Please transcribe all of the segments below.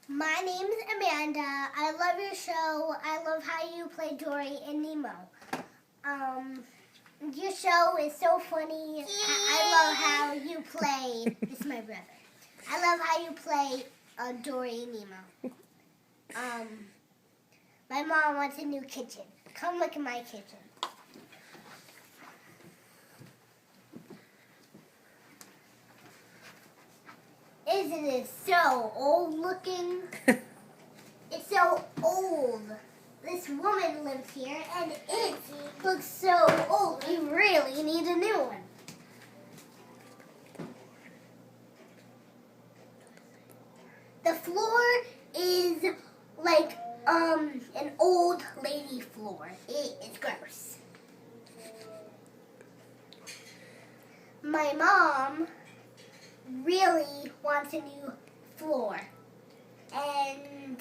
My name is Amanda. I love your show. I love how you play Dory and Nemo. Your show is so funny. I love how you play. This is my brother. I love how you play Dory and Nemo. My mom wants a new kitchen. Come look at my kitchen. Isn't it so old looking? It's so old. This woman lives here and it looks so old. We really need a new one. The floor is like an old lady floor. It is gross. My mom really wants a new floor. And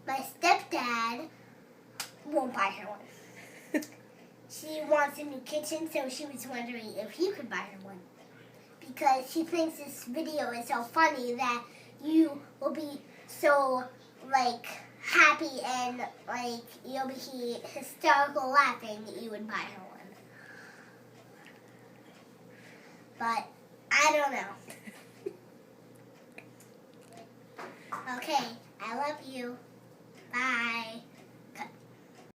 my stepdad won't buy her one. She wants a new kitchen, so she was wondering if you could buy her one. Because she thinks this video is so funny that you will be so, happy and, you'll be hysterical laughing that you would buy her one. But I don't know. Okay, I love you. Bye.